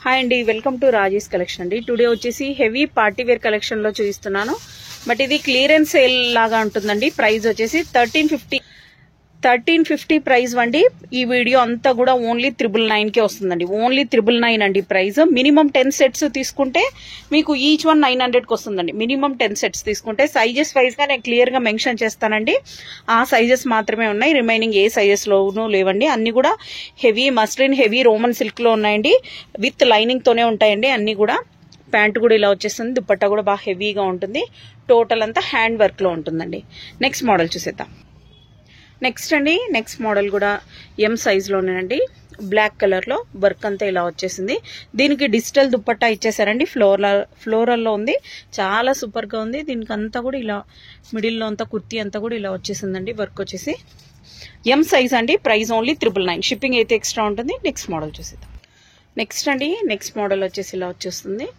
Hi అండి, welcome to Raji's collection అండి. Today వచ్చేసి హెవీ పార్టీ వేర్ కలెక్షన్ లో చూపిస్తున్నాను. బట్ ఇది క్లియరెన్స్ సేల్ లాగా ఉంటుందండి. ప్రైస్ వచ్చేసి 1350 ప్రైస్ అండి. ఈ వీడియో అంతా కూడా ఓన్లీ 999 కే వస్తుందండి. ఓన్లీ 999 అండి ప్రైస్. మినిమం 10 సెట్స్ తీసుకుంటే మీకు ఈచ్ వన్ 900 కి వస్తుందండి. మినిమం 10 సెట్స్ తీసుకుంటే సైజెస్ వైజ్ గా నేను క్లియర్ గా మెన్షన్ చేస్తానండి. ఆ సైజెస్ మాత్రమే ఉన్నాయి, రిమైనింగ్ ఏ సైజెస్ లోనూ లేవండి. అన్ని కూడా heavy muslin, heavy Roman silk లో ఉన్నాయండి. విత్ లైనింగ్ తోనే ఉంటాయండి అన్ని కూడా. ప్యాంట్ కూడా ఇలా వచ్చేస్తుంది, దుపట్టా కూడా బాగా హెవీగా ఉంటుంది. టోటల్ అంతా హ్యాండ్ వర్క్ లో ఉంటుందండి. నెక్స్ట్ మోడల్ చూసేద్దాం. నెక్స్ట్ అండి, నెక్స్ట్ మోడల్ కూడా ఎం సైజ్ లోనేనండి. బ్లాక్ కలర్ లో వర్క్ అంతా ఇలా వచ్చేసింది. దీనికి డిజిటల్ దుపట్టా ఇచ్చేసారండి. ఫ్లోరల్ లో ఉంది, చాలా సూపర్ గా ఉంది. దీనికి అంతా కూడా ఇలా మిడిల్ లో అంతా కుర్తీ అంతా కూడా ఇలా వచ్చేసిందండి. వర్క్ వచ్చేసి ఎం సైజ్ అండి. Price only 999. షిప్పింగ్ అయితే ఎక్స్ట్రా ఉంటుంది. నెక్స్ట్ మోడల్ చూసేద్దాం. నెక్స్ట్ అండి, నెక్స్ట్ మోడల్ వచ్చేసి ఇలా వచ్చేస్తుంది.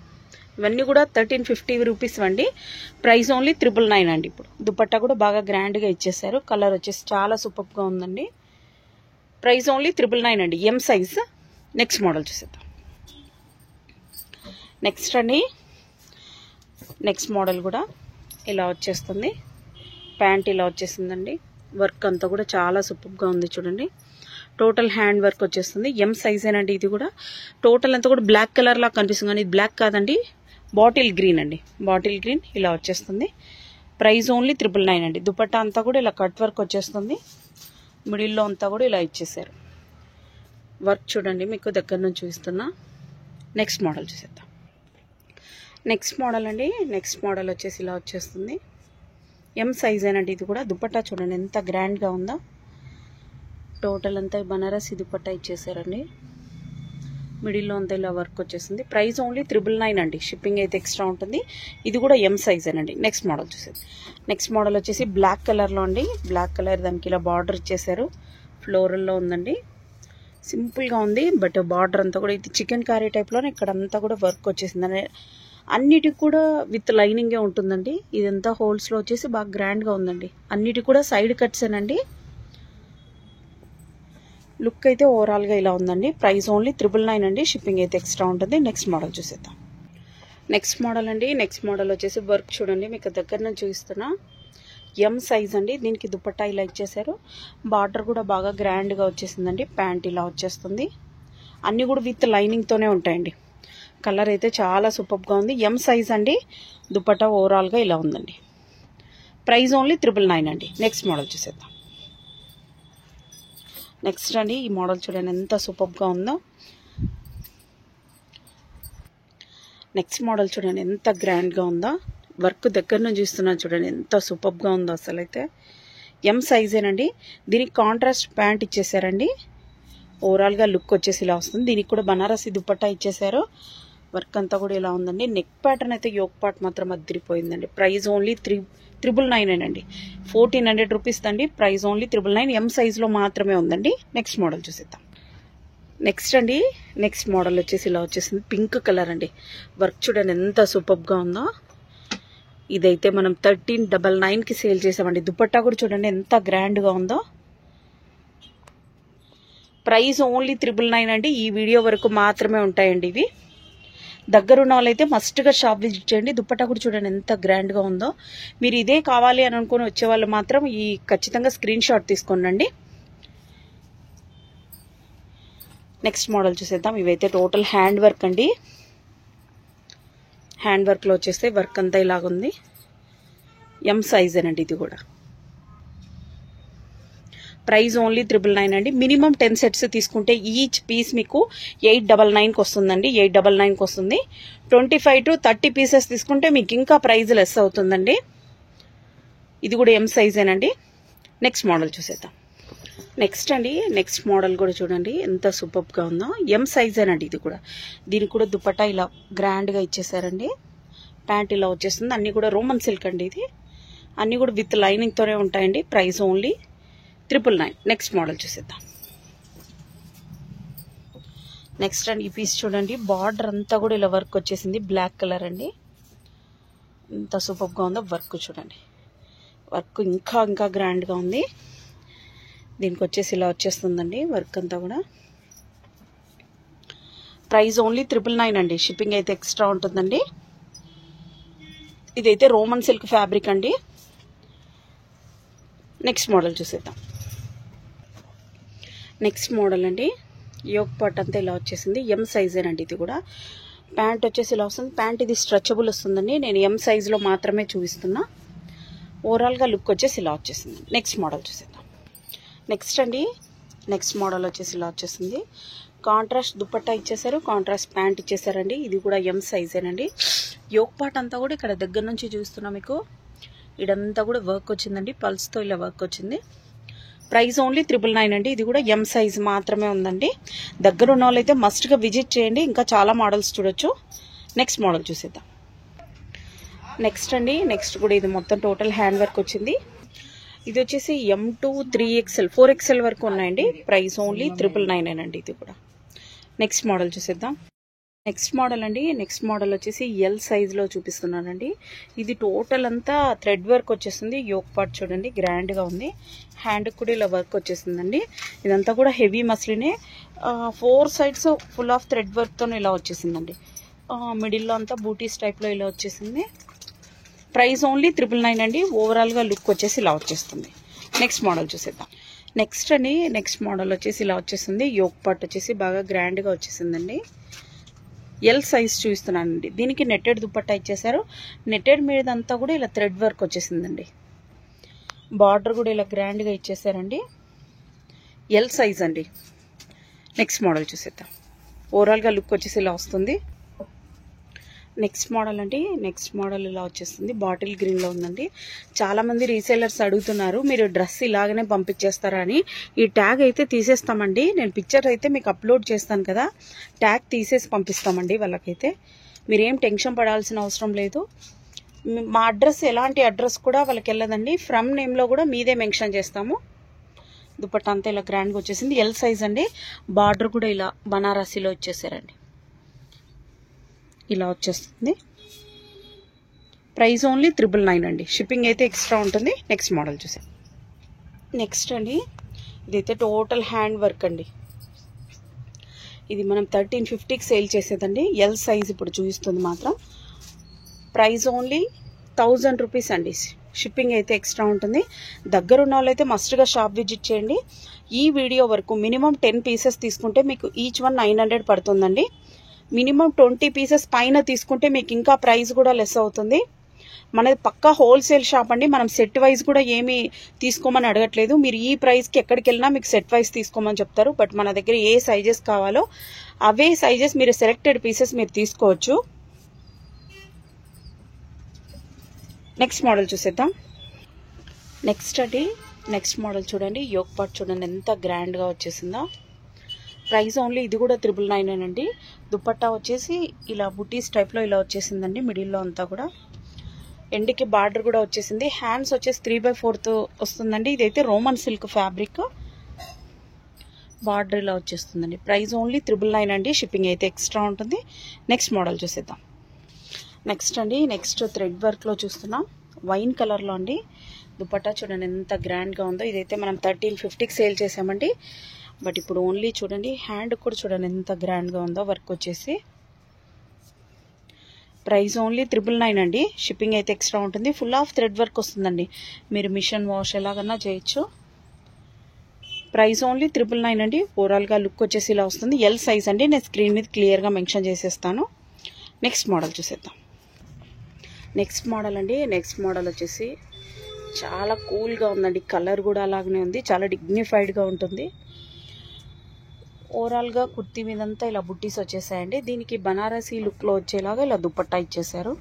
ఇవన్నీ కూడా 1350 రూపీస్ అండి. ప్రైస్ ఓన్లీ 999 అండి. ఇప్పుడు దుపట్టా కూడా బాగా గ్రాండ్ గా ఇచ్చేసారు. కలర్ వచ్చేసి చాలా సూపర్ గా ఉందండి. ప్రైస్ ఓన్లీ 999 అండి, ఎం సైజ్. నెక్స్ట్ మోడల్ చూసేద్దాం. నెక్స్ట్ అండి, నెక్స్ట్ మోడల్ కూడా ఇలా వచ్చేస్తుంది. ప్యాంట్ ఇలా వచ్చేసిందండి. వర్క్ అంతా కూడా చాలా సూపర్ గా ఉంది చూడండి. టోటల్ హ్యాండ్ వర్క్ వచ్చేస్తుంది. ఎం సైజ్ ఏనండి. ఇది కూడా టోటల్ అంతా కూడా బ్లాక్ కలర్ లా కనిపిస్తుంది, కానీ ఇది బ్లాక్ కాదండి, బాటిల్ గ్రీన్ అండి. బాటిల్ గ్రీన్ ఇలా వచ్చేస్తుంది. ప్రైస్ ఓన్లీ 999 అండి. దుపట్టా అంతా కూడా ఇలా కట్ వర్క్ వచ్చేస్తుంది. మిడిల్లో అంతా కూడా ఇలా ఇచ్చేసారు. వర్క్ చూడండి, మీకు దగ్గర నుంచి చూపిస్తున్నా. నెక్స్ట్ మోడల్ చూసేద్దాం. నెక్స్ట్ మోడల్ అండి, నెక్స్ట్ మోడల్ వచ్చేసి ఇలా వచ్చేస్తుంది. ఎం సైజ్ ఏనండి. ఇది కూడా దుపట్టా చూడండి ఎంత గ్రాండ్గా ఉందో. టోటల్ అంతా బనారసి దుపట్టా ఇచ్చేసారండి. మిడిల్లో అంతా ఇలా వర్క్ వచ్చేసింది. ప్రైస్ ఓన్లీ 999 అండి. షిప్పింగ్ అయితే ఎక్స్ట్రా ఉంటుంది. ఇది కూడా ఎం సైజ్ అండి. నెక్స్ట్ మోడల్ చూసేది. నెక్స్ట్ మోడల్ వచ్చేసి బ్లాక్ కలర్లో అండి. బ్లాక్ కలర్, దానికి ఇలా బార్డర్ ఇచ్చేసారు. ఫ్లోరల్లో ఉందండి. సింపుల్గా ఉంది, బట్ బార్డర్ అంతా కూడా ఇది చికెన్ కర్రీ టైప్లోనే ఇక్కడ అంతా కూడా వర్క్ వచ్చేసింది. అన్నిటికి కూడా విత్ లైనింగే ఉంటుందండి. ఇదంతా హోల్స్లో వచ్చేసి బాగా గ్రాండ్గా ఉందండి. అన్నిటికి కూడా సైడ్ కట్స్ ఏనండి. లుక్ అయితే ఓవరాల్గా ఇలా ఉందండి. ప్రైస్ ఓన్లీ 999 అండి. షిప్పింగ్ అయితే ఎక్స్ట్రా ఉంటుంది. నెక్స్ట్ మోడల్ చూసేద్దాం. నెక్స్ట్ మోడల్ అండి, నెక్స్ట్ మోడల్ వచ్చేసి వర్క్ చూడండి, మీకు దగ్గర నుంచి చూపిస్తున్నా. ఎం సైజ్ అండి. దీనికి దుపట్టా ఇలా ఇచ్చేసారు. బార్డర్ కూడా బాగా గ్రాండ్గా వచ్చేసిందండి. ప్యాంట్ ఇలా వచ్చేస్తుంది. అన్నీ కూడా విత్ లైనింగ్తోనే ఉంటాయండి. కలర్ అయితే చాలా సూపర్గా ఉంది. ఎం సైజ్ అండి. దుపట్టా ఓవరాల్గా ఇలా ఉందండి. ప్రైస్ ఓన్లీ 999 అండి. నెక్స్ట్ మోడల్ చూసేద్దాం. నెక్స్ట్ అండి, ఈ మోడల్ చూడండి ఎంత సూపర్గా ఉందో. నెక్స్ట్ మోడల్ చూడండి ఎంత గ్రాండ్గా ఉందో. వర్క్ దగ్గర నుంచి చూస్తున్నాను చూడండి ఎంత సూపర్గా ఉందో అసలు అయితే. ఎం సైజేనండి. దీనికి కాంట్రాస్ట్ ప్యాంట్ ఇచ్చేసారండి. ఓవరాల్గా లుక్ వచ్చేసి ఇలా వస్తుంది. దీనికి కూడా బనారసి దుపట్టా ఇచ్చేసారు. వర్క్ అంతా కూడా ఇలా ఉందండి. నెక్ ప్యాటర్న్ అయితే యోక్ పార్ట్ మాత్రం అదిరిపోయిందండి. ప్రైస్ ఓన్లీ 999 అండి. 1400 రూపీస్ అండి. Price only 999. ఎం సైజులో మాత్రమే ఉందండి. నెక్స్ట్ మోడల్ చూసేద్దాం. నెక్స్ట్ అండి, నెక్స్ట్ మోడల్ వచ్చేసి ఇలా వచ్చేసింది. పింక్ కలర్ అండి. వర్క్ చూడండి ఎంత సూపర్గా ఉందో. ఇదైతే మనం 1399కి సేల్ చేసామండి. దుపట్టా కూడా చూడండి ఎంత గ్రాండ్గా ఉందో. ప్రైస్ ఓన్లీ 999 అండి. ఈ వీడియో వరకు మాత్రమే ఉంటాయండి ఇవి. దగ్గరున్న వాళ్ళైతే మస్ట్గా షాప్ విజిట్ చేయండి. దుపట్టా కూడా చూడండి ఎంత గ్రాండ్గా ఉందో. మీరు ఇదే కావాలి అని అనుకుని వచ్చే వాళ్ళు మాత్రం ఈ ఖచ్చితంగా స్క్రీన్ షాట్ తీసుకోండి. నెక్స్ట్ మోడల్ చూసేద్దాం. ఇవైతే టోటల్ హ్యాండ్ వర్క్ అండి. హ్యాండ్ వర్క్లో వచ్చేస్తే వర్క్ అంతా ఇలాగుంది. ఎం సైజ్ అనండి. ఇది కూడా ప్రైస్ ఓన్లీ 999 అండి. మినిమం 10 సెట్స్ తీసుకుంటే ఈచ్ పీస్ మీకు 899కి వస్తుందండి. 899కి వస్తుంది. 25 to 30 పీసెస్ తీసుకుంటే మీకు ఇంకా ప్రైస్ లెస్ అవుతుందండి. ఇది కూడా ఎం సైజేనండి. నెక్స్ట్ మోడల్ చూసేద్దాం. నెక్స్ట్ అండి, నెక్స్ట్ మోడల్ కూడా చూడండి ఎంత సూపర్గా ఉందో. ఎం సైజేనండి. ఇది కూడా, దీనికి కూడా దుపట్టా ఇలా గ్రాండ్గా ఇచ్చేసారండి. ప్యాంట్ ఇలా వచ్చేస్తుంది. అన్నీ కూడా రోమన్ సిల్క్ అండి. ఇది అన్నీ కూడా విత్ లైనింగ్తోనే ఉంటాయండి. Price only 999. నెక్స్ట్ మోడల్ చూసేద్దాం. నెక్స్ట్ అండి, ఈ పీస్ చూడండి. బార్డర్ అంతా కూడా ఇలా వర్క్ వచ్చేసింది. బ్లాక్ కలర్ అండి. ఎంత సూపర్గా ఉందో. వర్క్ చూడండి, వర్క్ ఇంకా ఇంకా గ్రాండ్గా ఉంది. దీనికి వచ్చేసి ఇలా వచ్చేస్తుందండి వర్క్ అంతా కూడా. ప్రైస్ ఓన్లీ 999 అండి. షిప్పింగ్ అయితే ఎక్స్ట్రా ఉంటుందండి. ఇదైతే రోమన్ సిల్క్ ఫ్యాబ్రిక్ అండి. నెక్స్ట్ మోడల్ చూసేద్దాం. నెక్స్ట్ మోడల్ అండి. యోక్ పార్ట్ అంతా ఇలా వచ్చేసింది. ఎం సైజేనండి. ఇది కూడా ప్యాంట్ వచ్చేసి ఇలా వస్తుంది. ప్యాంట్ ఇది స్ట్రెచబుల్ వస్తుందండి. నేను ఎం సైజులో మాత్రమే చూపిస్తున్నా. ఓవరాల్గా లుక్ వచ్చేసి ఇలా వచ్చేసింది. నెక్స్ట్ మోడల్ చూసేద్దాం. నెక్స్ట్ అండి, నెక్స్ట్ మోడల్ వచ్చేసి ఇలా వచ్చేసింది. కాంట్రాస్ట్ దుపట్టా ఇచ్చేసారు, కాంట్రాస్ట్ ప్యాంట్ ఇచ్చేసారండి. ఇది కూడా ఎం సైజేనండి. యోక్ పార్ట్ అంతా కూడా ఇక్కడ దగ్గర నుంచి చూస్తున్నా మీకు ఇదంతా కూడా వర్క్ వచ్చిందండి. పల్స్తో ఇలా వర్క్ వచ్చింది. ప్రైస్ ఓన్లీ 999 అండి. ఇది కూడా ఎం సైజ్ మాత్రమే ఉందండి. దగ్గర ఉన్న వాళ్ళైతే మస్ట్గా విజిట్ చేయండి. ఇంకా చాలా మోడల్స్ చూడొచ్చు. నెక్స్ట్ మోడల్ చూసేద్దాం. నెక్స్ట్ అండి, నెక్స్ట్ కూడా ఇది మొత్తం టోటల్ హ్యాండ్ వర్క్ వచ్చింది. ఇది వచ్చేసి M2 3XL 4XL వరకు ఉన్నాయండి. ప్రైస్ ఓన్లీ 999 అండి. ఇది కూడా నెక్స్ట్ మోడల్ చూసేద్దాం. నెక్స్ట్ మోడల్ అండి. నెక్స్ట్ మోడల్ వచ్చేసి ఎల్ సైజ్లో చూపిస్తున్నానండి. ఇది టోటల్ అంతా థ్రెడ్ వర్క్ వచ్చేసింది. యోక్ పార్ట్ చూడండి గ్రాండ్గా ఉంది. హ్యాండ్కి కూడా ఇలా వర్క్ వచ్చేసిందండి. ఇదంతా కూడా హెవీ మస్లినే. 4 సైడ్స్ ఫుల్ ఆఫ్ థ్రెడ్ వర్క్తో ఇలా వచ్చేసిందండి. మిడిల్లో అంతా బూటీస్ టైప్లో ఇలా వచ్చేసింది. ప్రైస్ ఓన్లీ 999 అండి. ఓవరాల్గా లుక్ వచ్చేసి ఇలా వచ్చేస్తుంది. నెక్స్ట్ మోడల్ చూసేద్దాం. నెక్స్ట్ అండి, నెక్స్ట్ మోడల్ వచ్చేసి ఇలా వచ్చేసింది. యోక్ పార్ట్ వచ్చేసి బాగా గ్రాండ్గా వచ్చేసిందండి. ఎల్ సైజ్ చూపిస్తున్నానండి. దీనికి నెట్టెడ్ దుపట్టా ఇచ్చేసారు. నెట్టెడ్ మీదంతా కూడా ఇలా థ్రెడ్ వర్క్ వచ్చేసిందండి. బార్డర్ కూడా ఇలా గ్రాండ్గా ఇచ్చేసారండి. ఎల్ సైజ్ అండి. నెక్స్ట్ మోడల్ చూసేద్దాం. ఓవరాల్గా లుక్ వచ్చేసి ఇలా వస్తుంది. నెక్స్ట్ మోడల్ అండి. నెక్స్ట్ మోడల్ ఇలా వచ్చేస్తుంది. బాటిల్ గ్రీన్లో ఉందండి. చాలామంది రీసేలర్స్ అడుగుతున్నారు మీరు డ్రెస్ ఇలాగనే పంపించేస్తారా అని. ఈ ట్యాగ్ అయితే తీసేస్తామండి. నేను పిక్చర్ అయితే మీకు అప్లోడ్ చేస్తాను కదా, ట్యాగ్ తీసేసి పంపిస్తామండి వాళ్ళకైతే. మీరేం టెన్షన్ పడాల్సిన అవసరం లేదు. మా అడ్రస్ ఎలాంటి అడ్రస్ కూడా వాళ్ళకి వెళ్ళదండి. ఫ్రమ్ నేమ్లో కూడా మీదే మెన్షన్ చేస్తాము. దుపట్టా అంతా ఇలా గ్రాండ్గా వచ్చేసింది. ఎల్ సైజ్ అండి. బార్డర్ కూడా ఇలా బనారసీలో వచ్చేసారండి. ఇలా వచ్చేస్తుంది. ప్రైస్ ఓన్లీ 999 అండి. షిప్పింగ్ అయితే ఎక్స్ట్రా ఉంటుంది. నెక్స్ట్ మోడల్ చూసాం. నెక్స్ట్ అండి, ఇదైతే టోటల్ హ్యాండ్ వర్క్ అండి. ఇది మనం 1350కి సేల్ చేసేదండి. ఎల్ సైజ్ ఇప్పుడు చూపిస్తుంది మాత్రం. ప్రైస్ ఓన్లీ 1000 రూపీస్ అండి. షిప్పింగ్ అయితే ఎక్స్ట్రా ఉంటుంది. దగ్గర ఉన్న వాళ్ళైతే మస్ట్గా షాప్ విజిట్ చేయండి. ఈ వీడియో వరకు మినిమం 10 పీసెస్ తీసుకుంటే మీకు ఈచ్ వన్ 900 పడుతుందండి. మినిమం 20 పీసెస్ పైన తీసుకుంటే మీకు ఇంకా ప్రైస్ కూడా లెస్ అవుతుంది. మనది పక్కా హోల్సేల్ షాప్ అండి. మనం సెట్ వైజ్ కూడా ఏమీ తీసుకోమని అడగట్లేదు. మీరు ఈ ప్రైస్కి ఎక్కడికి వెళ్ళినా మీకు సెట్ వైజ్ తీసుకోమని చెప్తారు. బట్ మన దగ్గర ఏ సైజెస్ కావాలో అవే సైజెస్ మీరు సెలెక్టెడ్ పీసెస్ మీరు తీసుకోవచ్చు. నెక్స్ట్ మోడల్ చూసేద్దాం. నెక్స్ట్ అండి, నెక్స్ట్ మోడల్ చూడండి. యోక్ పార్ట్ చూడండి ఎంత గ్రాండ్గా వచ్చేసిందో. ప్రైస్ ఓన్లీ ఇది కూడా 999 అండి. దుపట్టా వచ్చేసి ఇలా బుటీస్ టైప్లో ఇలా వచ్చేసిందండి. మిడిల్లో అంతా కూడా ఎండ్కి బార్డర్ కూడా వచ్చేసింది. హ్యాండ్స్ వచ్చేసి 3/4 వస్తుందండి. ఇదైతే రోమన్ సిల్క్ ఫ్యాబ్రిక్. బార్డర్ ఇలా వచ్చేస్తుందండి. ప్రైస్ ఓన్లీ 999 అండి. షిప్పింగ్ అయితే ఎక్స్ట్రా ఉంటుంది. నెక్స్ట్ మోడల్ చూసేద్దాం. నెక్స్ట్ అండి, నెక్స్ట్ థ్రెడ్ వర్క్లో చూస్తున్నాం. వైన్ కలర్లో అండి. దుపట్టా చూడండి ఎంత గ్రాండ్గా ఉందో. ఇదైతే మనం 1350కి సేల్ చేసామండి. బట్ ఇప్పుడు ఓన్లీ చూడండి హ్యాండ్ కూడా చూడండి ఎంత గ్రాండ్గా ఉందో వర్క్ వచ్చేసి. ప్రైస్ ఓన్లీ 999 అండి. షిప్పింగ్ అయితే ఎక్స్ట్రా ఉంటుంది. ఫుల్ ఆఫ్ థ్రెడ్ వర్క్ వస్తుందండి. మీరు మిషన్ వాష్ ఎలాగన్నా చేయొచ్చు. ప్రైస్ ఓన్లీ 999 అండి. ఓవరాల్గా లుక్ వచ్చేసి ఇలా వస్తుంది. ఎల్ సైజ్ అండి. నేను స్క్రీన్ మీద క్లియర్గా మెన్షన్ చేసేస్తాను. నెక్స్ట్ మోడల్ చూసేద్దాం. నెక్స్ట్ మోడల్ అండి. నెక్స్ట్ మోడల్ వచ్చేసి చాలా కూల్గా ఉందండి. కలర్ కూడా అలాగనే ఉంది. చాలా డిగ్నిఫైడ్గా ఉంటుంది. ఓవరాల్గా కుర్తీ మీదంతా ఇలా బుట్టీస్ వచ్చేసాయండి. దీనికి బనారసీ లుక్లో వచ్చేలాగా ఇలా దుపట్టా ఇచ్చేసారు.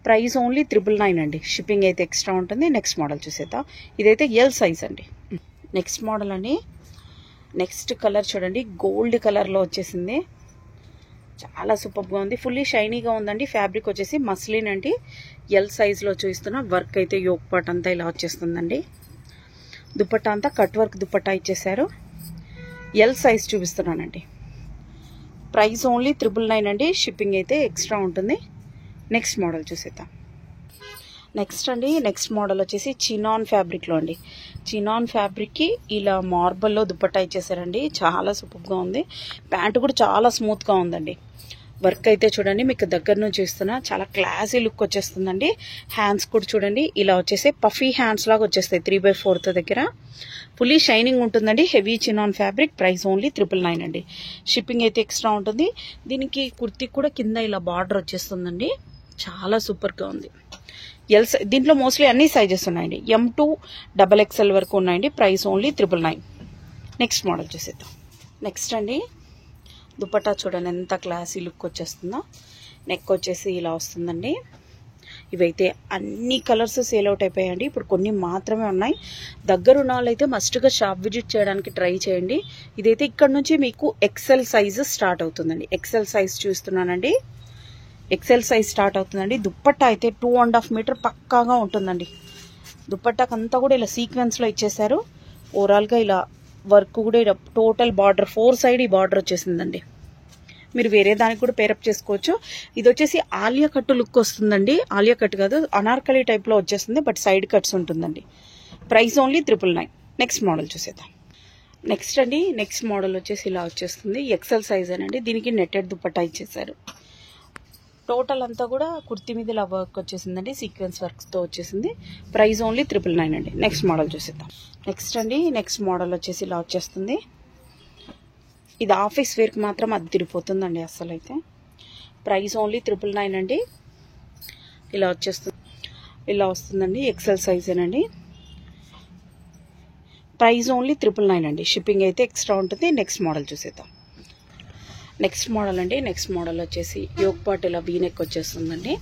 ప్రైస్ ఓన్లీ 999 అండి. షిప్పింగ్ అయితే ఎక్స్ట్రా ఉంటుంది. నెక్స్ట్ మోడల్ చూసేద్దాం. ఇదైతే ఎల్ సైజ్ అండి. నెక్స్ట్ మోడల్ అండి. నెక్స్ట్ కలర్ చూడండి గోల్డ్ కలర్లో వచ్చేసింది. చాలా సూపర్గా ఉంది. ఫుల్లీ షైనీగా ఉందండి. ఫ్యాబ్రిక్ వచ్చేసి మస్లిన్ అండి. ఎల్ సైజ్లో చూస్తున్న వర్క్ అయితే యోక్ పార్ట్ అంతా ఇలా వచ్చేస్తుందండి. దుపట్టా అంతా కట్ వర్క్ దుపట్టా ఇచ్చేసారు. ఎల్ సైజ్ చూపిస్తున్నానండి. ప్రైస్ ఓన్లీ 999 అండి. షిప్పింగ్ అయితే ఎక్స్ట్రా ఉంటుంది. నెక్స్ట్ మోడల్ చూసేద్దాం. నెక్స్ట్ అండి, నెక్స్ట్ మోడల్ వచ్చేసి చినాన్ ఫ్యాబ్రిక్లో అండి. చినాన్ ఫ్యాబ్రిక్కి ఇలా మార్బల్లో దుపట్టా ఇచ్చేసారండి. చాలా సూపర్గా ఉంది. ప్యాంటు కూడా చాలా స్మూత్గా ఉందండి. వర్క్ అయితే చూడండి, మీకు దగ్గర నుంచి చూస్తున్నా చాలా క్లాసీ లుక్ వచ్చేస్తుందండి. హ్యాండ్స్ కూడా చూడండి, ఇలా వచ్చేసి పఫీ హ్యాండ్స్ లాగా వచ్చేస్తాయి 3/4 దగ్గర. ఫుల్లీ షైనింగ్ ఉంటుందండి. Heavy chinon fabric. Price only 999 అండి. షిప్పింగ్ అయితే ఎక్స్ట్రా ఉంటుంది. దీనికి కుర్తీ కూడా కింద ఇలా బార్డర్ వచ్చేస్తుందండి. చాలా సూపర్గా ఉంది. దీంట్లో మోస్ట్లీ అన్ని సైజెస్ ఉన్నాయండి. M to XXL వరకు ఉన్నాయండి. Price only 999. నెక్స్ట్ మోడల్ చూసేద్దాం. నెక్స్ట్ అండి, దుపట్టా చూడండి ఎంత క్లాసీ లుక్ వచ్చేస్తుందో. నెక్ వచ్చేసి ఇలా వస్తుందండి. ఇవైతే అన్ని కలర్స్ సేల్ అవుట్ అయిపోయాయండి. ఇప్పుడు కొన్ని మాత్రమే ఉన్నాయి. దగ్గర ఉన్న వాళ్ళైతే మస్ట్గా షాప్ విజిట్ చేయడానికి ట్రై చేయండి. ఇదైతే ఇక్కడ నుంచి మీకు XL సైజ్ స్టార్ట్ అవుతుందండి. XL సైజ్ చూస్తున్నానండి. XL సైజ్ స్టార్ట్ అవుతుందండి. దుప్పట్టా అయితే 2.5 మీటర్ పక్కాగా ఉంటుందండి. దుప్పట్టాకంతా కూడా ఇలా సీక్వెన్స్లో ఇచ్చేసారు. ఓవరాల్గా ఇలా వర్క్ కూడా ఇలా టోటల్ బార్డర్ 4 సైడ్ ఈ బార్డర్ వచ్చేసిందండి. మీరు వేరే దానికి కూడా పేరప్ చేసుకోవచ్చు. ఇది వచ్చేసి ఆలియా కట్ లుక్ వస్తుందండి. ఆలియా కట్ కాదు, అనార్కలి టైప్లో వచ్చేస్తుంది, బట్ సైడ్ కట్స్ ఉంటుందండి. Price only 999. నెక్స్ట్ మోడల్ చూసేద్దాం. నెక్స్ట్ అండి, నెక్స్ట్ మోడల్ వచ్చేసి ఇలా వచ్చేస్తుంది. XL సైజ్ అనండి. దీనికి నెట్టెడ్ దుపట్టా ఇచ్చేసారు. టోటల్ అంతా కూడా కుర్తీ మీద ఇలా వర్క్ వచ్చేసిందండి. సీక్వెన్స్ వర్క్తో వచ్చేసింది. ప్రైస్ ఓన్లీ 999 అండి. నెక్స్ట్ మోడల్ చూసేద్దాం. నెక్స్ట్ అండి, నెక్స్ట్ మోడల్ వచ్చేసి ఇలా వచ్చేస్తుంది. ఇది ఆఫీస్ వేర్కి మాత్రం అది తిరిగిపోతుందండి అస్సలు అయితే. ప్రైస్ ఓన్లీ 999 అండి. ఇలా వస్తుందండి. XL సైజేనండి. ప్రైస్ ఓన్లీ 999 అండి. షిప్పింగ్ అయితే ఎక్స్ట్రా ఉంటుంది. నెక్స్ట్ మోడల్ చూసేద్దాం. నెక్స్ట్ మోడల్ అండి, నెక్స్ట్ మోడల్ వచ్చేసి యోక్ పార్ట్ ఇలా వీనెక్ వచ్చేస్తుందండి.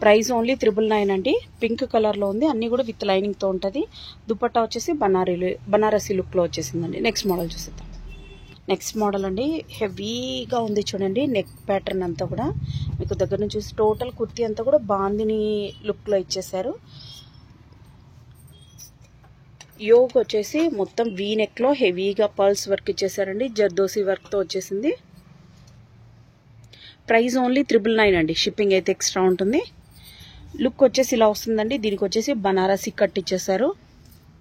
ప్రైస్ ఓన్లీ 999 అండి. పింక్ కలర్లో ఉంది. అన్నీ కూడా విత్ లైనింగ్తో ఉంటుంది. దుపట్టా వచ్చేసి బనారసి లుక్లో వచ్చేసిందండి. నెక్స్ట్ మోడల్ చూసేద్దాం. నెక్స్ట్ మోడల్ అండి, హెవీగా ఉంది చూడండి. నెక్ ప్యాటర్న్ అంతా కూడా మీకు దగ్గర నుంచి చూసి టోటల్ కుర్తీ అంతా కూడా బాందిని లుక్లో ఇచ్చేసారు. యోక్ వచ్చేసి మొత్తం వీనెక్లో హెవీగా పర్ల్స్ వర్క్ ఇచ్చేసారండి. జర్దోసి వర్క్తో వచ్చేసింది. ప్రైస్ ఓన్లీ 999 అండి. షిప్పింగ్ అయితే ఎక్స్ట్రా ఉంటుంది. లుక్ వచ్చేసి ఇలా వస్తుందండి. దీనికి వచ్చేసి బనారసి కట్ ఇచ్చేసారు.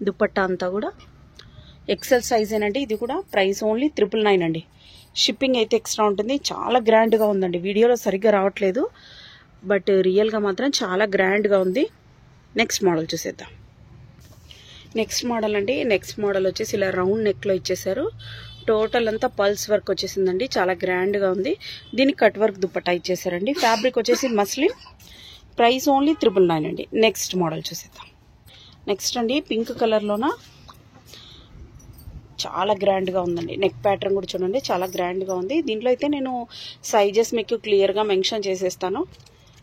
దుపట్టా అంతా కూడా XL సైజేనండి. ఇది కూడా ప్రైస్ ఓన్లీ 999 అండి. షిప్పింగ్ అయితే ఎక్స్ట్రా ఉంటుంది. చాలా గ్రాండ్గా ఉందండి. వీడియోలో సరిగ్గా రావట్లేదు, బట్ రియల్గా మాత్రం చాలా గ్రాండ్గా ఉంది. నెక్స్ట్ మోడల్ చూసేద్దాం. నెక్స్ట్ మోడల్ అండి, నెక్స్ట్ మోడల్ వచ్చేసి ఇలా రౌండ్ నెక్లో ఇచ్చేసారు. టోటల్ అంతా పల్స్ వర్క్ వచ్చేసిందండి. చాలా గ్రాండ్గా ఉంది. దీనికి కట్ వర్క్ దుపట్టా ఇచ్చేసారండి. ఫ్యాబ్రిక్ వచ్చేసి మస్లిన్. ప్రైస్ ఓన్లీ 999 అండి. నెక్స్ట్ మోడల్ చూసేద్దాం. నెక్స్ట్ అండి, పింక్ కలర్లోన చాలా గ్రాండ్గా ఉందండి. నెక్ ప్యాటర్న్ కూడా చూడండి, చాలా గ్రాండ్గా ఉంది. దీంట్లో అయితే నేను సైజెస్ మీకు క్లియర్గా మెన్షన్ చేసేస్తాను.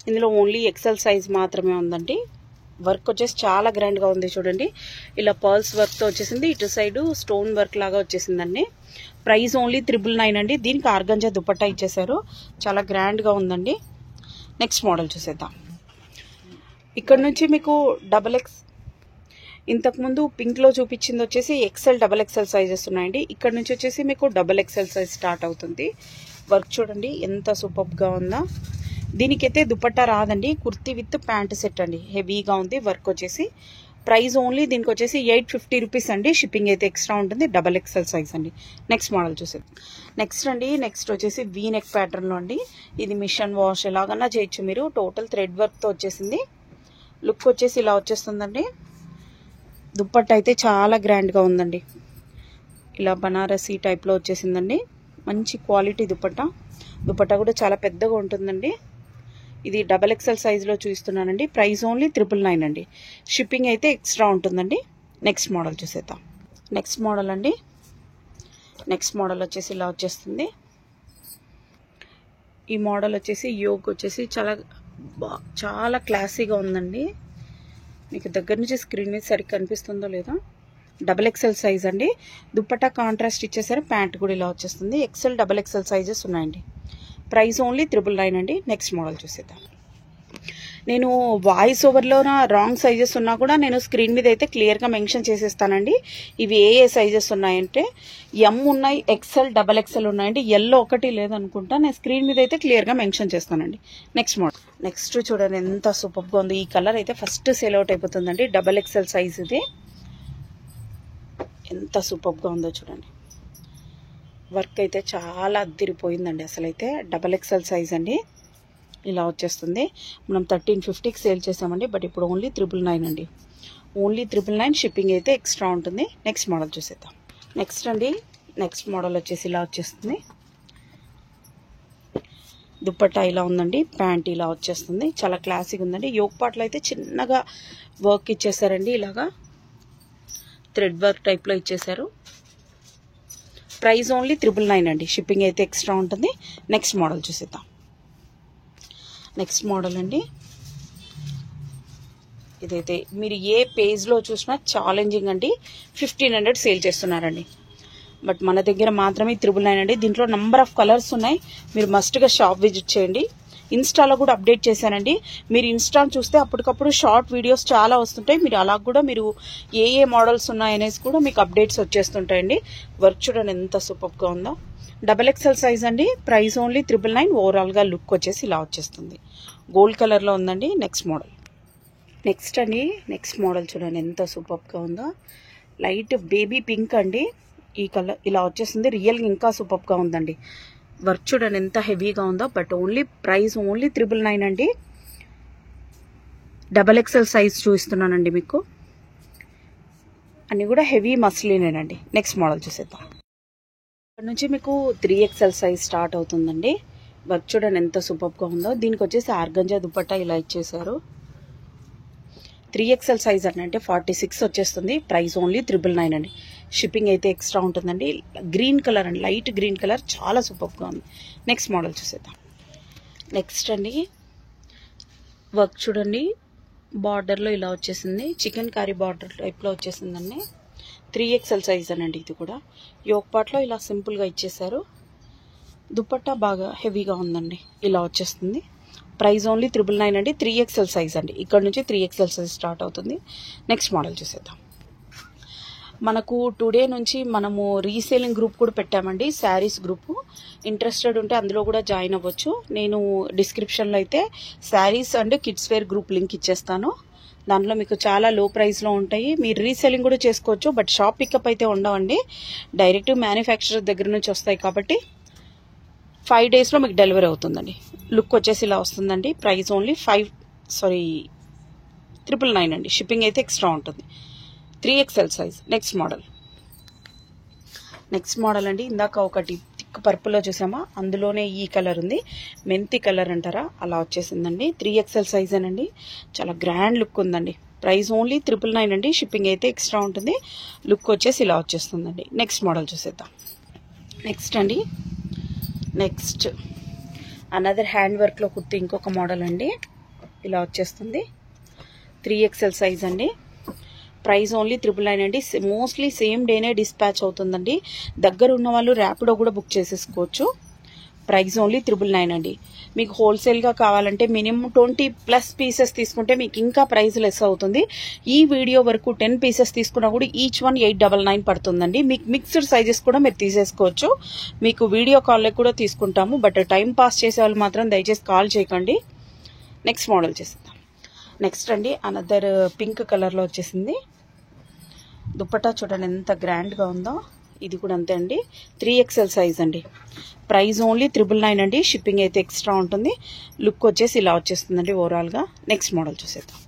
ఇందులో ఓన్లీ XL సైజ్ మాత్రమే ఉందండి. వర్క్ వచ్చేసి చాలా గ్రాండ్గా ఉంది చూడండి. ఇలా పర్ల్స్ వర్క్తో వచ్చేసింది. ఇటు సైడు స్టోన్ వర్క్ లాగా వచ్చేసిందండి. ప్రైస్ ఓన్లీ 999 అండి. దీనికి ఆర్గంజా దుపట్టా ఇచ్చేసారు. చాలా గ్రాండ్గా ఉందండి. నెక్స్ట్ మోడల్ చూసేద్దాం. ఇక్కడ నుంచి మీకు XX, ఇంతకుముందు పింక్లో చూపించింది వచ్చేసి XL XXL సైజెస్ ఉన్నాయండి. ఇక్కడ నుంచి వచ్చేసి మీకు XXL సైజ్ స్టార్ట్ అవుతుంది. వర్క్ చూడండి ఎంత సూపర్గా ఉందో. దీనికైతే దుపట్టా రాదండి. కుర్తీ విత్ ప్యాంట్ సెట్ అండి. హెవీగా ఉంది వర్క్ వచ్చేసి. ప్రైస్ ఓన్లీ దీనికి వచ్చేసి 850 రూపీస్ అండి. షిప్పింగ్ అయితే ఎక్స్ట్రా ఉంటుంది. XXL సైజ్ అండి. నెక్స్ట్ మోడల్ చూసేది. నెక్స్ట్ అండి, నెక్స్ట్ వచ్చేసి వీ నెక్ ప్యాటర్న్లో అండి. ఇది మిషన్ వాష్ ఎలాగన్నా చేయొచ్చు మీరు. టోటల్ థ్రెడ్ వర్క్తో వచ్చేసింది. లుక్ వచ్చేసి ఇలా వచ్చేస్తుందండి. దుపట్టా అయితే చాలా గ్రాండ్గా ఉందండి. ఇలా బనారసి టైప్లో వచ్చేసిందండి. మంచి క్వాలిటీ దుపట్టా. దుపట్టా కూడా చాలా పెద్దగా ఉంటుందండి. ఇది XXL సైజులో చూస్తున్నానండి. ప్రైస్ ఓన్లీ 999 అండి. షిప్పింగ్ అయితే ఎక్స్ట్రా ఉంటుందండి. నెక్స్ట్ మోడల్ చూసేద్దాం. నెక్స్ట్ మోడల్ అండి, నెక్స్ట్ మోడల్ వచ్చేసి ఇలా వచ్చేస్తుంది. ఈ మోడల్ వచ్చేసి యోక్ వచ్చేసి చాలా క్లాసీగా ఉందండి. మీకు దగ్గర నుంచి స్క్రీన్ మీద సరిగ్గా కనిపిస్తుందో లేదో. XXL సైజ్ అండి. దుపట్టా కాంట్రాస్ట్ ఇచ్చేసరి. ప్యాంట్ కూడా ఇలా వచ్చేస్తుంది. XL XXL సైజెస్ ఉన్నాయండి. ప్రైస్ ఓన్లీ 999 అండి. నెక్స్ట్ మోడల్ చూసేద్దాం. నేను వాయిస్ ఓవర్లో రాంగ్ సైజెస్ ఉన్నా కూడా నేను స్క్రీన్ మీద అయితే క్లియర్గా మెన్షన్ చేసేస్తానండి. ఇవి ఏ సైజెస్ ఉన్నాయంటే ఎం ఉన్నాయి, ఎక్సెల్, డబల్ ఎక్సెల్ ఉన్నాయండి. ఎల్లో ఒకటి లేదనుకుంటా. నేను స్క్రీన్ మీద అయితే క్లియర్గా మెన్షన్ చేస్తానండి. Next model. నెక్స్ట్ చూడండి ఎంత సూపర్గా ఉంది. ఈ కలర్ అయితే ఫస్ట్ సేల్ అవుట్ అయిపోతుందండి. డబల్ ఎక్సెల్ సైజ్ ఇది. ఎంత సూపర్గా ఉందో చూడండి. వర్క్ అయితే చాలా అద్దిరిపోయిందండి. అసలైతే డబల్ ఎక్సెల్ సైజ్ అండి. ఇలా వచ్చేస్తుంది. మనం 1350కి సేల్ చేసామండి. బట్ ఇప్పుడు ఓన్లీ 999 అండి. ఓన్లీ 999. షిప్పింగ్ అయితే ఎక్స్ట్రా ఉంటుంది. నెక్స్ట్ మోడల్ చూసేద్దాం. నెక్స్ట్ అండి, నెక్స్ట్ మోడల్ వచ్చేసి ఇలా వచ్చేస్తుంది. దుప్పట్టా ఇలా ఉందండి. ప్యాంట్ ఇలా వచ్చేస్తుంది. చాలా క్లాసిక్ ఉందండి. యోక్ పార్ట్లో అయితే చిన్నగా వర్క్ ఇచ్చేసారండి. ఇలాగా థ్రెడ్ వర్క్ టైప్లో ఇచ్చేసారు. ప్రైస్ ఓన్లీ 999 అండి. షిప్పింగ్ అయితే ఎక్స్ట్రా ఉంటుంది. నెక్స్ట్ మోడల్ చూసేద్దాం. నెక్స్ట్ మోడల్ అండి. ఇదైతే మీరు ఏ పేజ్లో చూసినా ఛాలెంజింగ్ అండి. 1500 సేల్ చేస్తున్నారండి. బట్ మన దగ్గర మాత్రమే 999 అండి. దీంట్లో నంబర్ ఆఫ్ కలర్స్ ఉన్నాయి. మీరు మస్ట్గా షాప్ విజిట్ చేయండి. ఇన్స్టాలో కూడా అప్డేట్ చేశానండి. మీరు ఇన్స్టా చూస్తే అప్పటికప్పుడు షార్ట్ వీడియోస్ చాలా వస్తుంటాయి. మీరు అలా కూడా మీరు ఏ మోడల్స్ ఉన్నాయనేసి కూడా మీకు అప్డేట్స్ వచ్చేస్తుంటాయండి. వర్క్ చూడండి ఎంత సూపర్గా ఉందో. డబల్ ఎక్సెల్ సైజ్ అండి. Price only 999. ఓవరాల్గా లుక్ వచ్చేసి ఇలా వచ్చేస్తుంది. గోల్డ్ కలర్లో ఉందండి. Next model. నెక్స్ట్ అండి, నెక్స్ట్ మోడల్ చూడండి ఎంత సూపర్గా ఉందో. లైట్ బేబీ పింక్ అండి. ఈ కలర్ ఇలా వచ్చేస్తుంది. రియల్గా ఇంకా సూపర్గా ఉందండి. వర్క్ చూడండి ఎంత హెవీగా ఉందో. బట్ ఓన్లీ ప్రైస్ ఓన్లీ 999 అండి. డబల్ ఎక్సెల్ సైజ్ చూపిస్తున్నానండి మీకు. అన్నీ కూడా హెవీ మస్లినేనండి. నెక్స్ట్ మోడల్ చూసేద్దాం. ఇక్కడ నుంచి మీకు 3XL సైజ్ స్టార్ట్ అవుతుందండి. వర్క్ చూడండి ఎంత సూపర్గా ఉందో. దీనికి వచ్చేసి ఆర్గంజా దుపట్టా ఇలా ఇచ్చేసారు. 3XL సైజ్ అంటే 46 వచ్చేస్తుంది. ప్రైస్ ఓన్లీ 999 అండి. షిప్పింగ్ అయితే ఎక్స్ట్రా ఉంటుందండి. గ్రీన్ కలర్ అండి, లైట్ గ్రీన్ కలర్ చాలా సూపర్గా ఉంది. నెక్స్ట్ మోడల్ చూసేద్దాం. నెక్స్ట్ అండి, వర్క్ చూడండి బార్డర్లో ఇలా వచ్చేసింది. చికెన్ కర్రీ బార్డర్ టైప్లో వచ్చేసిందండి. 3XL సైజ్ అనండి. ఇది కూడా యోక్ పార్ట్లో ఇలా సింపుల్గా ఇచ్చేసారు. దుపట్టా బాగా హెవీగా ఉందండి. ఇలా వచ్చేస్తుంది. ప్రైస్ ఓన్లీ 999 అండి. 3XL సైజ్ అండి. ఇక్కడ నుంచి 3XL సైజ్ స్టార్ట్ అవుతుంది. నెక్స్ట్ మోడల్ చూసేద్దాం. మనకు టుడే నుంచి మనము రీసేలింగ్ గ్రూప్ కూడా పెట్టామండి. శారీస్ గ్రూపు. ఇంట్రెస్టెడ్ ఉంటే అందులో కూడా జాయిన్ అవ్వచ్చు. నేను డిస్క్రిప్షన్లో అయితే saris and kids wear group link ఇచ్చేస్తాను. దాంట్లో మీకు చాలా లో ప్రైస్లో ఉంటాయి. మీరు రీసేలింగ్ కూడా చేసుకోవచ్చు. బట్ షాప్ పికప్ అయితే ఉండవండి. డైరెక్ట్ మ్యానుఫ్యాక్చరర్ దగ్గర నుంచి వస్తాయి కాబట్టి 5 డేస్లో మీకు డెలివరీ అవుతుందండి. లుక్ వచ్చేసి ఇలా వస్తుందండి. ప్రైస్ ఓన్లీ 999 అండి. షిప్పింగ్ అయితే ఎక్స్ట్రా ఉంటుంది. 3XL size. Next model. Next model అండి. ఇందాక ఒకటి థిక్ పర్పుల్లో చూసామా, అందులోనే ఈ కలర్ ఉంది. మెంతి కలర్ అంటారా, అలా వచ్చేసిందండి. 3XL సైజ్ అనండి. చాలా గ్రాండ్ లుక్ ఉందండి. ప్రైస్ ఓన్లీ 999 అండి. షిప్పింగ్ అయితే ఎక్స్ట్రా ఉంటుంది. లుక్ వచ్చేసి ఇలా వచ్చేస్తుందండి. నెక్స్ట్ మోడల్ చూసేద్దాం. నెక్స్ట్ అండి, నెక్స్ట్ అనదర్ హ్యాండ్ వర్క్లో కుర్తి ఇంకొక మోడల్ అండి. ఇలా వచ్చేస్తుంది. 3XL సైజ్ అండి. ప్రైస్ ఓన్లీ 999 అండి. మోస్ట్లీ సేమ్ డేనే డిస్పాచ్ అవుతుందండి. దగ్గర ఉన్న వాళ్ళు ర్యాపిడో కూడా బుక్ చేసేసుకోవచ్చు. ప్రైస్ ఓన్లీ 999 అండి. మీకు హోల్సేల్గా కావాలంటే మినిమం 20+ పీసెస్ తీసుకుంటే మీకు ఇంకా ప్రైస్ లెస్ అవుతుంది. ఈ వీడియో వరకు 10 పీసెస్ తీసుకున్నా కూడా ఈచ్ వన్ 899 పడుతుందండి. మీకు మిక్స్డ్ సైజెస్ కూడా మీరు తీసేసుకోవచ్చు. మీకు వీడియో కాల్లో కూడా తీసుకుంటాము. బట్ టైం పాస్ చేసే వాళ్ళు మాత్రం దయచేసి కాల్ చేయకండి. నెక్స్ట్ మోడల్ చేసేద్దాం. నెక్స్ట్ అండి, అనదర్ పింక్ కలర్లో వచ్చేసింది. దుపట్టా చూడండి ఎంత గ్రాండ్గా ఉందో. ఇది కూడా అంతే అండి. 3XL సైజ్ అండి. ప్రైస్ ఓన్లీ 999 అండి. షిప్పింగ్ అయితే ఎక్స్ట్రా ఉంటుంది. లుక్ వచ్చేసి ఇలా వచ్చేస్తుందండి ఓవరాల్గా. నెక్స్ట్ మోడల్ చూసేద్దాం.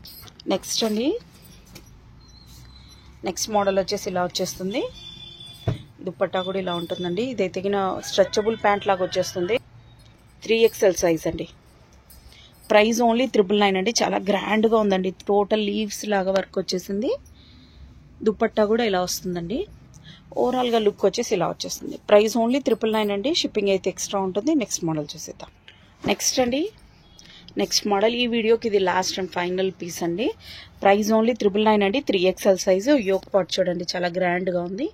నెక్స్ట్ అండి, నెక్స్ట్ మోడల్ వచ్చేసి ఇలా వచ్చేస్తుంది. దుపట్టా కూడా ఇలా ఉంటుందండి. ఇదైతే స్ట్రెచబుల్ ప్యాంట్ లాగా వచ్చేస్తుంది. 3XL సైజ్ అండి. ప్రైస్ ఓన్లీ 999 అండి. చాలా గ్రాండ్గా ఉందండి. టోటల్ లీవ్స్ లాగా వర్క్ వచ్చేసింది. దుపట్టా కూడా ఇలా వస్తుందండి. ఓవరాల్గా లుక్ వచ్చేసి ఇలా వచ్చేస్తుంది. ప్రైస్ ఓన్లీ 999 అండి. షిప్పింగ్ అయితే ఎక్స్ట్రా ఉంటుంది. నెక్స్ట్ మోడల్ చూసేద్దాం. నెక్స్ట్ అండి, నెక్స్ట్ మోడల్. ఈ వీడియోకి ఇది లాస్ట్ అండ్ ఫైనల్ పీస్ అండి. ప్రైస్ ఓన్లీ 999 అండి. 3XL size. యోక్ పార్ట్ చూడండి చాలా గ్రాండ్గా ఉంది.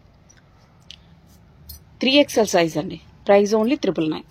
3XL సైజ్ అండి. Price only 999.